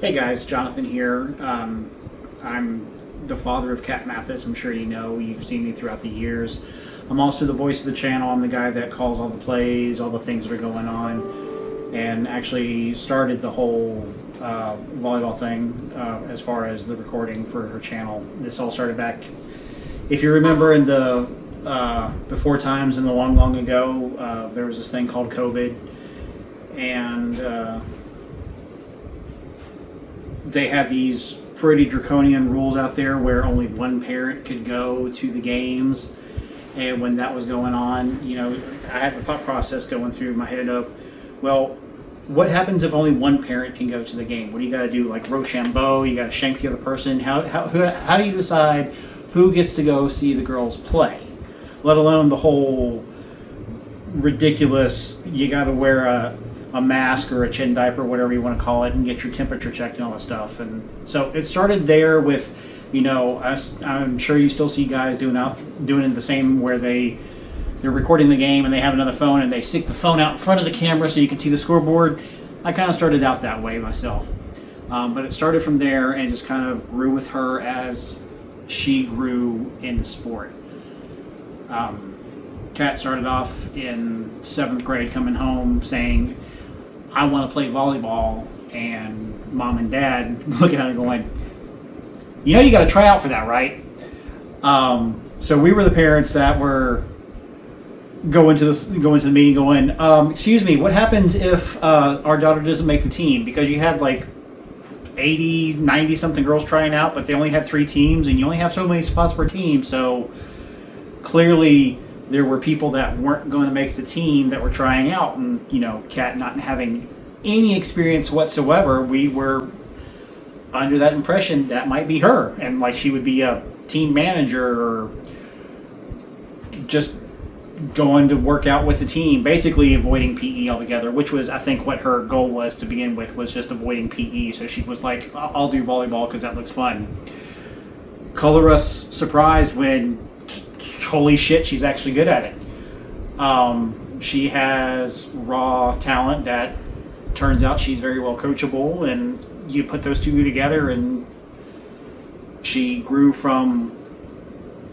Hey guys, Jonathan here. I'm the father of Kat Mathis. I'm sure you know. You've seen me throughout the years. I'm also the voice of the channel. I'm the guy that calls all the plays, all the things that are going on, and actually started the whole volleyball thing as far as the recording for her channel. This all started back, if you remember, in the before times in the long, long ago. There was this thing called COVID, and they have these pretty draconian rules out there where only one parent could go to the games. And when that was going on, I had the thought process going through my head of, well, what happens if only one parent can go to the game? What do you got to do? Like Rochambeau, you got to shank the other person. How do you decide who gets to go see the girls play? Let alone the whole ridiculous, you got to wear a mask or a chin diaper, whatever you want to call it, and get your temperature checked and all that stuff. And so it started there with, I'm sure you still see guys doing it the same, where they're recording the game and they have another phone and they stick the phone out in front of the camera so you can see the scoreboard. I kind of started out that way myself. But it started from there and just kind of grew with her as she grew in the sport. Kat started off in 7th grade coming home saying, I want to play volleyball, and mom and dad looking at her going, you got to try out for that, right? So we were the parents that were going to the meeting going, excuse me, what happens if our daughter doesn't make the team? Because you had like 80, 90 something girls trying out, but they only had 3 teams, and you only have so many spots per team. So clearly there were people that weren't going to make the team that were trying out, and Kat not having any experience whatsoever, we were under that impression that might be her, and like she would be a team manager or just going to work out with the team, basically avoiding PE altogether, which was, I think, what her goal was to begin with, was just avoiding PE. So she was like, I'll do volleyball because that looks fun. Color us surprised when, holy shit, she's actually good at it. She has raw talent that turns out she's very well coachable, and you put those two together and she grew from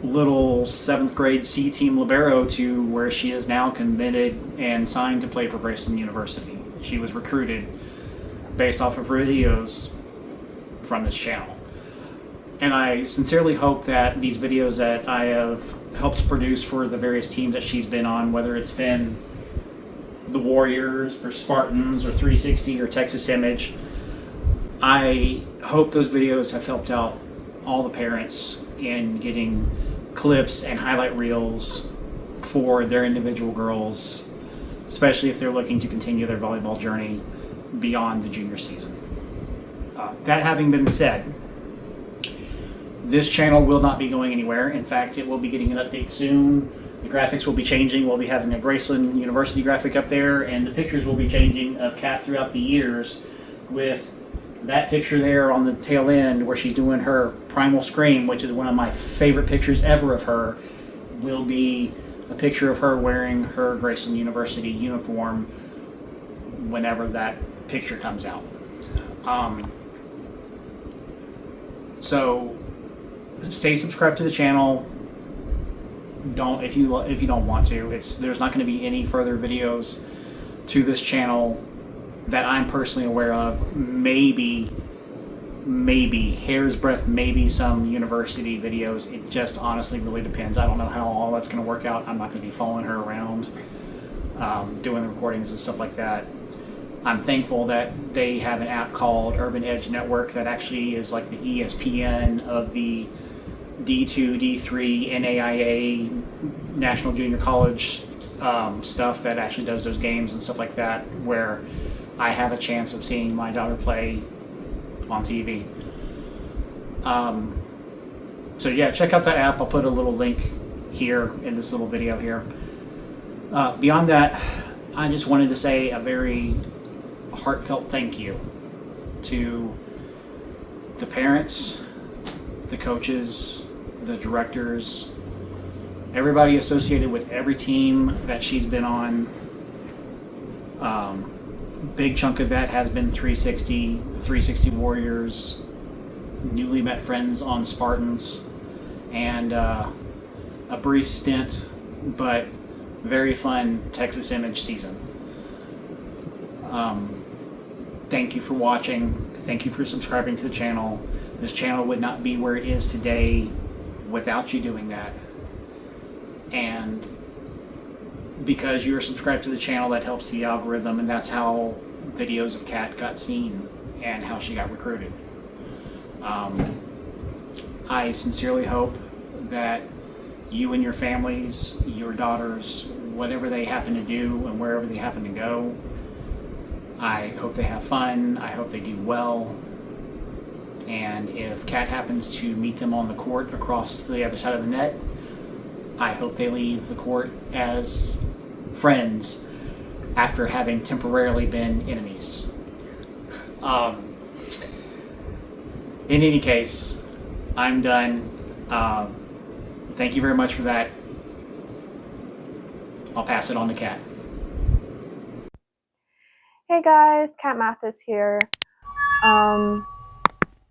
little 7th grade C team libero to where she is now committed and signed to play for Graceland University. She was recruited based off of videos from this channel. And I sincerely hope that these videos that I have helped produce for the various teams that she's been on, whether it's been the Warriors or Spartans or 360 or Texas Image, I hope those videos have helped out all the parents in getting clips and highlight reels for their individual girls, especially if they're looking to continue their volleyball journey beyond the junior season. That having been said, this channel will not be going anywhere. In fact, it will be getting an update soon. The graphics will be changing. We'll be having a Graceland University graphic up there, and the pictures will be changing of Kat throughout the years, with that picture there on the tail end where she's doing her primal scream, which is one of my favorite pictures ever of her, will be a picture of her wearing her Graceland University uniform whenever that picture comes out. So stay subscribed to the channel. Don't if you don't want to. There's not going to be any further videos to this channel that I'm personally aware of. Maybe hair's breadth, maybe some university videos. It just honestly really depends. I don't know how all that's going to work out. I'm not going to be following her around, doing the recordings and stuff like that. I'm thankful that they have an app called Urban Edge Network that actually is like the ESPN of the D2, D3, NAIA, National Junior College stuff, that actually does those games and stuff like that, where I have a chance of seeing my daughter play on TV. So yeah, check out that app. I'll put a little link here in this little video here. Beyond that, I just wanted to say a very heartfelt thank you to the parents, the coaches, the directors, everybody associated with every team that she's been on. big chunk of that has been 360, the 360 Warriors, newly met friends on Spartans, and a brief stint, but very fun Texas Image season. Thank you for watching. Thank you for subscribing to the channel. This channel would not be where it is today without you doing that. And because you're subscribed to the channel, that helps the algorithm, and that's how videos of Kat got seen and how she got recruited. I sincerely hope that you and your families, your daughters, whatever they happen to do and wherever they happen to go, I hope they have fun. I hope they do well. And if Kat happens to meet them on the court across the other side of the net, I hope they leave the court as friends after having temporarily been enemies. In any case, I'm done. Thank you very much for that. I'll pass it on to Kat. Hey guys, Kat Mathis here.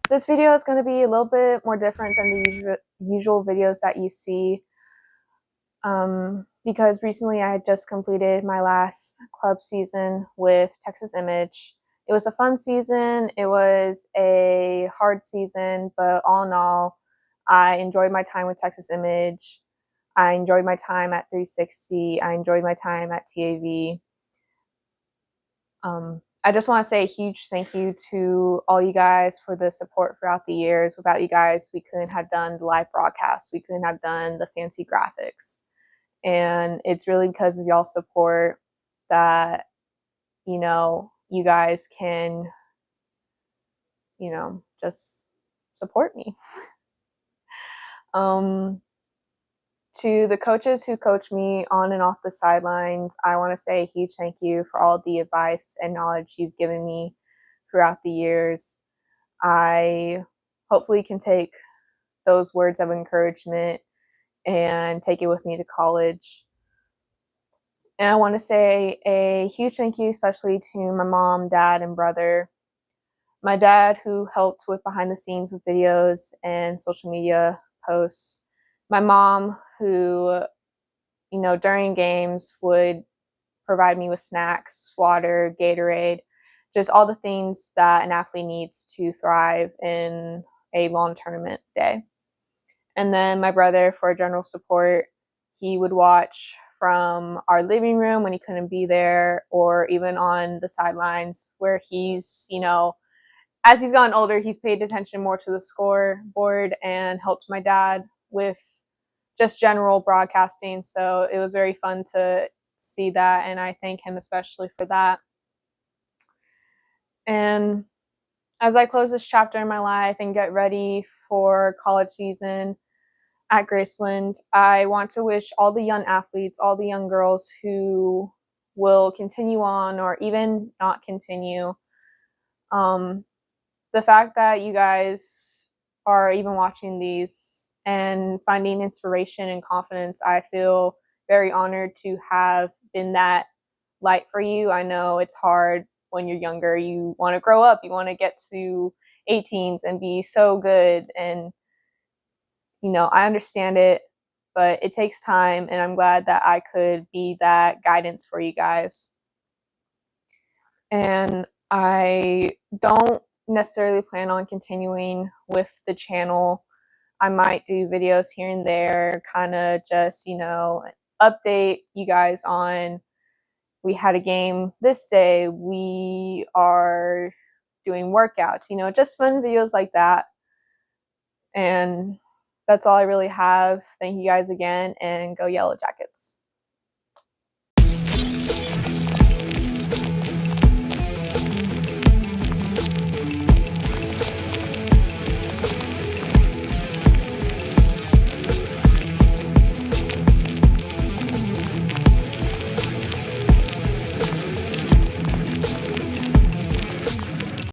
This video is going to be a little bit more different than the usual videos that you see, because recently I had just completed my last club season with Texas Image. It was a fun season, it was a hard season, but all in all, I enjoyed my time with Texas Image. I enjoyed my time at 360. I enjoyed my time at TAV. I just want to say a huge thank you to all you guys for the support throughout the years. Without you guys, we couldn't have done the live broadcast. We couldn't have done the fancy graphics. And it's really because of y'all's support that, you guys can, just support me. To the coaches who coach me on and off the sidelines, I want to say a huge thank you for all the advice and knowledge you've given me throughout the years. I hopefully can take those words of encouragement and take it with me to college. And I want to say a huge thank you especially to my mom, dad, and brother. My dad, who helped with behind the scenes with videos and social media posts. My mom, who, during games would provide me with snacks, water, Gatorade, just all the things that an athlete needs to thrive in a long tournament day. And then my brother, for general support, he would watch from our living room when he couldn't be there, or even on the sidelines where he's, as he's gotten older, he's paid attention more to the scoreboard and helped my dad with just general broadcasting. So it was very fun to see that, and I thank him especially for that. And as I close this chapter in my life and get ready for college season at Graceland, I want to wish all the young athletes, all the young girls who will continue on or even not continue, the fact that you guys are even watching these and finding inspiration and confidence, I feel very honored to have been that light for you. I know it's hard when you're younger. You want to grow up. You want to get to 18s and be so good. And, I understand it, but it takes time. And I'm glad that I could be that guidance for you guys. And I don't necessarily plan on continuing with the channel. I might do videos here and there, kind of just, update you guys on we had a game this day, we are doing workouts, just fun videos like that. And that's all I really have. Thank you guys again, and go Yellow Jackets.